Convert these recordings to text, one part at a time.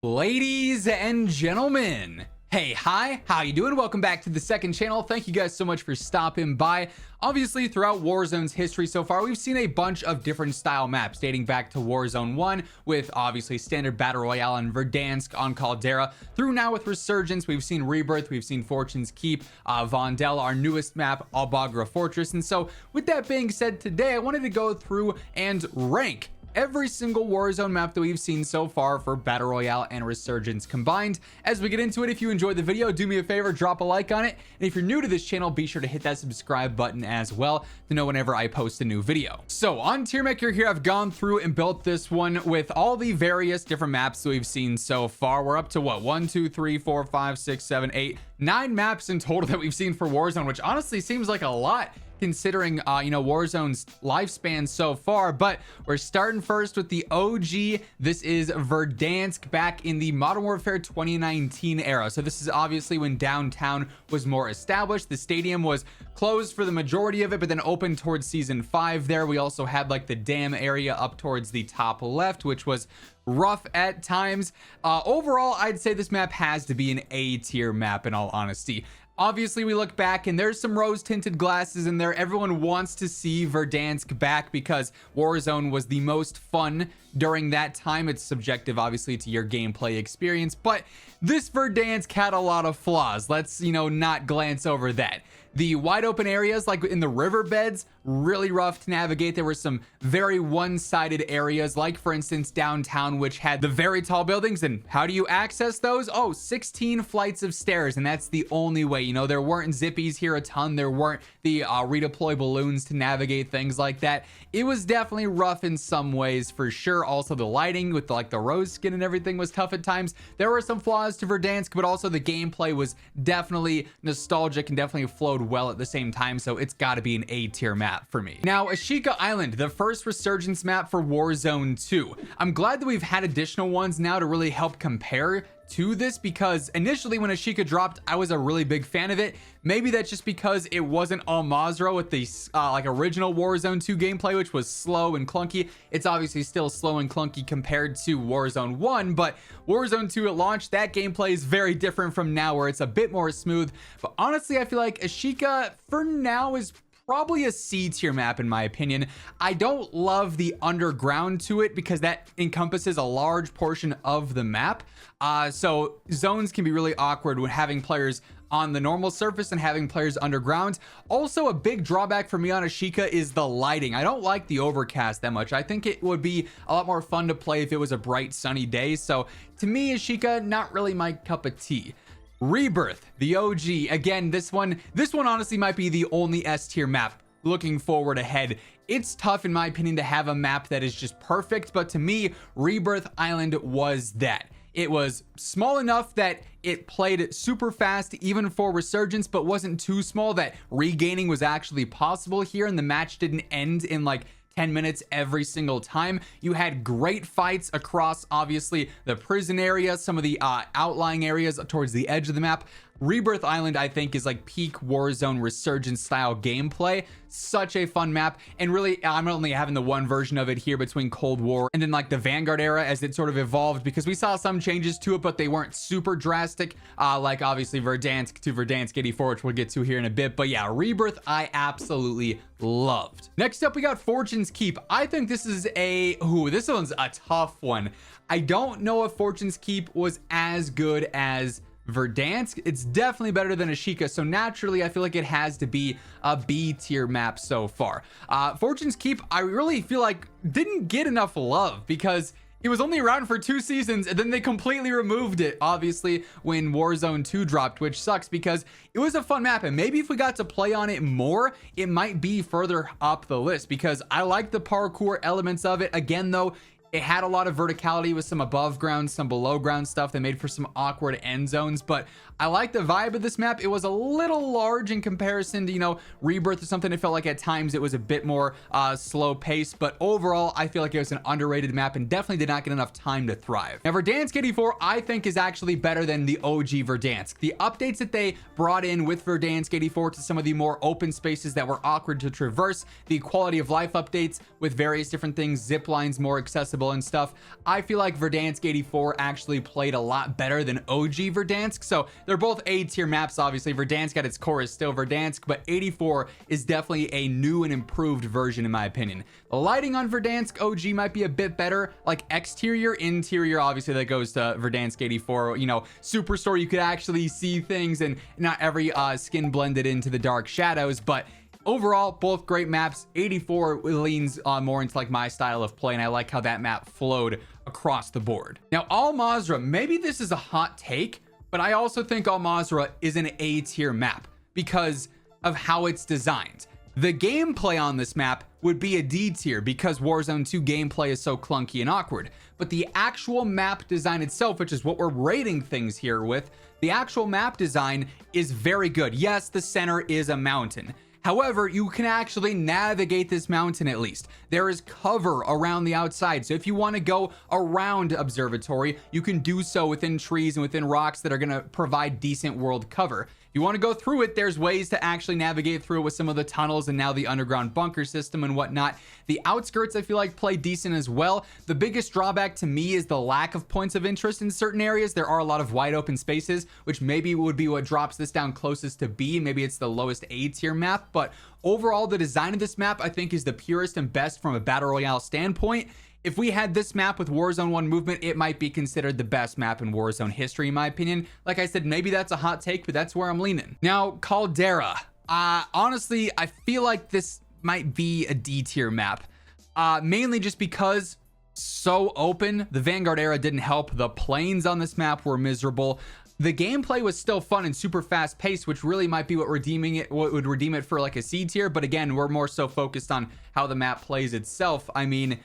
Ladies and gentlemen, hey, hi, how you doing? Welcome back to the second channel. Thank you guys so much for stopping by. Obviously, throughout Warzone's history so far, we've seen a bunch of different style maps dating back to Warzone 1 with obviously standard battle royale and Verdansk on Caldera, through now with Resurgence. We've seen Rebirth, we've seen Fortune's Keep, Vondel, our newest map, Albion Fortress. And so with that being said, today I wanted to go through and rank every single Warzone map that we've seen so far for Battle Royale and Resurgence combined. As we get into it, if you enjoyed the video, do me a favor, drop a like on it. And if you're new to this channel, be sure to hit that subscribe button as well to know whenever I post a new video. So on Tier Maker here, I've gone through and built this one with all the various different maps that we've seen so far. We're up to what? 1, 2, 3, 4, 5, 6, 7, 8, 9 maps in total that we've seen for Warzone, which honestly seems like a lot considering Warzone's lifespan so far. But we're starting first with the OG. This is Verdansk back in the Modern Warfare 2019 era. So this is obviously when downtown was more established. The stadium was closed for the majority of it, but then opened towards season 5 there. We also had like the dam area up towards the top left, which was rough at times. Overall, I'd say this map has to be an A tier map in all honesty. Obviously, we look back and there's some rose-tinted glasses in there. Everyone wants to see Verdansk back because Warzone was the most fun during that time. It's subjective, obviously, to your gameplay experience, but this Verdansk had a lot of flaws. Let's, not glance over that. The wide open areas, like in the riverbeds, really rough to navigate. There were some very one-sided areas, like for instance downtown, which had the very tall buildings. And how do you access those? Oh, 16 flights of stairs, and that's the only way. There weren't zippies here a ton. There weren't the redeploy balloons to navigate things like that. It was definitely rough in some ways for sure. Also the lighting with the rose skin and everything was tough at times. There were some flaws to Verdansk, but also the gameplay was definitely nostalgic and definitely flowed well at the same time. So it's got to be an A tier map for me. Now, Ashika Island, the first Resurgence map for Warzone 2. I'm glad that we've had additional ones now to really help compare to this, because initially when Ashika dropped, I was a really big fan of it. Maybe that's just because it wasn't all Mazra with the original Warzone 2 gameplay, which was slow and clunky. It's obviously still slow and clunky compared to Warzone 1, but Warzone 2 at launch, that gameplay is very different from now, where it's a bit more smooth. But honestly, I feel like Ashika for now is probably a C tier map in my opinion. I don't love the underground to it because that encompasses a large portion of the map. So zones can be really awkward when having players on the normal surface and having players underground. Also, a big drawback for me on Ashika is the lighting. I don't like the overcast that much. I think it would be a lot more fun to play if it was a bright sunny day. So to me, Ashika, not really my cup of tea. Rebirth, the OG. Again, this one honestly might be the only S tier map looking forward ahead. It's tough in my opinion to have a map that is just perfect, but to me, Rebirth Island was that. It was small enough that it played super fast even for Resurgence, but wasn't too small that regaining was actually possible here, and the match didn't end in like 10 minutes every single time. You had great fights across obviously the prison area, some of the outlying areas towards the edge of the map. Rebirth Island, I think, is like peak Warzone Resurgence style gameplay. Such a fun map, and really I'm only having the one version of it here between Cold War and then like the Vanguard era as it sort of evolved, because we saw some changes to it, but they weren't super drastic, like obviously Verdansk to Verdansk 84, which we'll get to here in a bit. But yeah, Rebirth I absolutely loved. Next up, we got Fortune's Keep. I think this is this one's a tough one. I don't know if Fortune's Keep was as good as Verdansk. It's definitely better than Ashika, so naturally I feel like it has to be a B tier map so far. Fortune's Keep, I really feel like didn't get enough love because it was only around for 2 seasons and then they completely removed it, obviously, when Warzone 2 dropped, which sucks because it was a fun map, and maybe if we got to play on it more, it might be further up the list because I like the parkour elements of it. Again, though, it had a lot of verticality with some above ground, some below ground stuff that made for some awkward end zones, but I like the vibe of this map. It was a little large in comparison to, Rebirth or something. It felt like at times it was a bit more slow pace, but overall, I feel like it was an underrated map and definitely did not get enough time to thrive. Now, Verdansk 84, I think is actually better than the OG Verdansk. The updates that they brought in with Verdansk 84 to some of the more open spaces that were awkward to traverse, the quality of life updates with various different things, zip lines more accessible, accessible and stuff. I feel like Verdansk 84 actually played a lot better than OG Verdansk. So they're both A tier maps. Obviously Verdansk at its core is still Verdansk, but 84 is definitely a new and improved version in my opinion. The lighting on Verdansk OG might be a bit better, like exterior, interior, obviously that goes to Verdansk 84. You know, Superstore, you could actually see things and not every skin blended into the dark shadows, but overall, both great maps. 84 leans more into like my style of play, and I like how that map flowed across the board. Now, Al Mazrah, maybe this is a hot take, but I also think Al Mazrah is an A tier map because of how it's designed. The gameplay on this map would be a D tier because Warzone 2 gameplay is so clunky and awkward. But the actual map design itself, which is what we're rating things here with, the actual map design is very good. Yes, the center is a mountain. However, you can actually navigate this mountain at least. There is cover around the outside. So if you want to go around Observatory, you can do so within trees and within rocks that are going to provide decent world cover. If you want to go through it, there's ways to actually navigate through it with some of the tunnels and now the underground bunker system and whatnot. The outskirts, I feel like, play decent as well. The biggest drawback to me is the lack of points of interest in certain areas. There are a lot of wide open spaces, which maybe would be what drops this down closest to B. Maybe it's the lowest A tier map, but overall, the design of this map, I think, is the purest and best from a Battle Royale standpoint. If we had this map with Warzone 1 movement, it might be considered the best map in Warzone history, in my opinion. Like I said, maybe that's a hot take, but that's where I'm leaning. Now, Caldera. Honestly, I feel like this might be a D tier map. Mainly just because so open. The Vanguard era didn't help. The planes on this map were miserable. The gameplay was still fun and super fast paced, which really might be what would redeem it for like a C tier. But again, we're more so focused on how the map plays itself. I mean,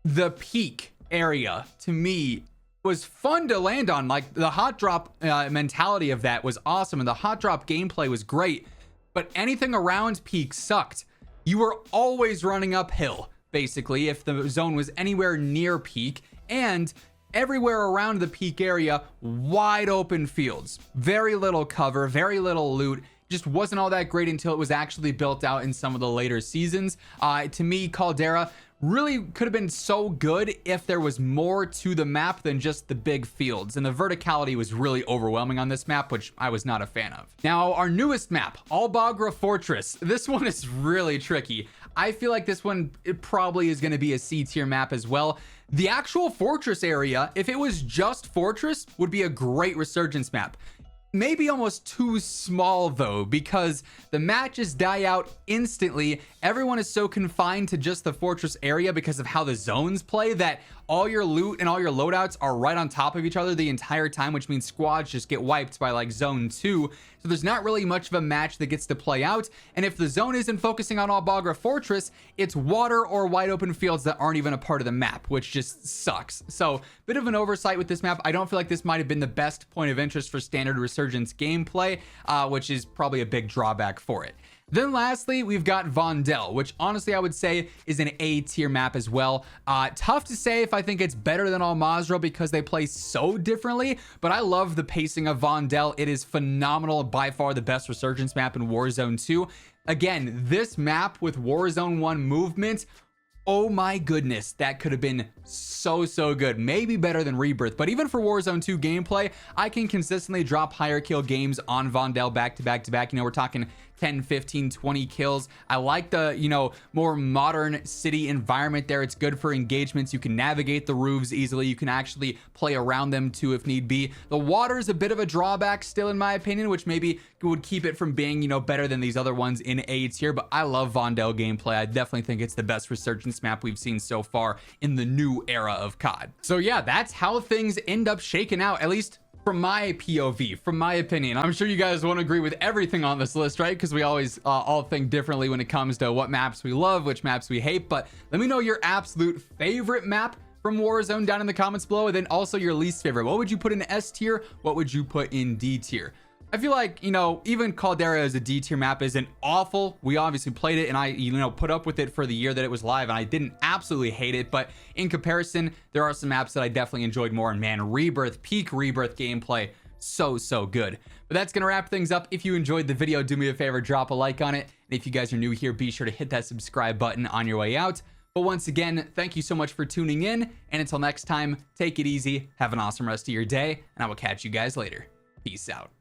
the peak area to me was fun to land on. Like the hot drop mentality of that was awesome, and the hot drop gameplay was great, but anything around peak sucked. You were always running uphill basically if the zone was anywhere near peak, and everywhere around the peak area, wide open fields, very little cover, very little loot. Just wasn't all that great until it was actually built out in some of the later seasons. To me, Caldera really could have been so good if there was more to the map than just the big fields, and the verticality was really overwhelming on this map, which I was not a fan of. Now, our newest map, Albion Fortress. This one is really tricky. I feel like this one, it probably is going to be a C tier map as well. The actual fortress area, if it was just fortress, would be a great Resurgence map. Maybe almost too small though, because the matches die out instantly. Everyone is so confined to just the fortress area because of how the zones play that all your loot and all your loadouts are right on top of each other the entire time, which means squads just get wiped by like zone 2. So there's not really much of a match that gets to play out. And if the zone isn't focusing on Albion Fortress, it's water or wide open fields that aren't even a part of the map, which just sucks. So bit of an oversight with this map. I don't feel like this might have been the best point of interest for standard Resurgence gameplay, which is probably a big drawback for it. Then lastly, we've got Vondel, which honestly I would say is an A tier map as well. Tough to say if I think it's better than Al Mazrah because they play so differently, but I love the pacing of Vondel. It is phenomenal, by far the best Resurgence map in Warzone 2. Again, this map with Warzone 1 movement, oh my goodness, that could have been so good. Maybe better than Rebirth, but even for Warzone 2 gameplay, I can consistently drop higher kill games on Vondel back to back to back. You know, we're talking 10, 15, 20 kills. I like the, you know, more modern city environment there. It's good for engagements. You can navigate the roofs easily. You can actually play around them too if need be. The water is a bit of a drawback still in my opinion, which maybe would keep it from being, you know, better than these other ones in A tier, but I love Vondel gameplay. I definitely think it's the best Resurgence map we've seen so far in the new era of COD. So yeah, that's how things end up shaking out, at least from my POV, from my opinion. I'm sure you guys won't agree with everything on this list, right? Because we always all think differently when it comes to what maps we love, which maps we hate. But let me know your absolute favorite map from Warzone down in the comments below, and then also your least favorite. What would you put in S tier? What would you put in D tier? I feel like, you know, even Caldera as a D tier map isn't awful. We obviously played it and I, you know, put up with it for the year that it was live, and I didn't absolutely hate it, but in comparison, there are some maps that I definitely enjoyed more. And man, Rebirth, peak Rebirth gameplay, so good. But that's gonna wrap things up. If you enjoyed the video, do me a favor, drop a like on it. And if you guys are new here, be sure to hit that subscribe button on your way out. But once again, thank you so much for tuning in. And until next time, take it easy. Have an awesome rest of your day. And I will catch you guys later. Peace out.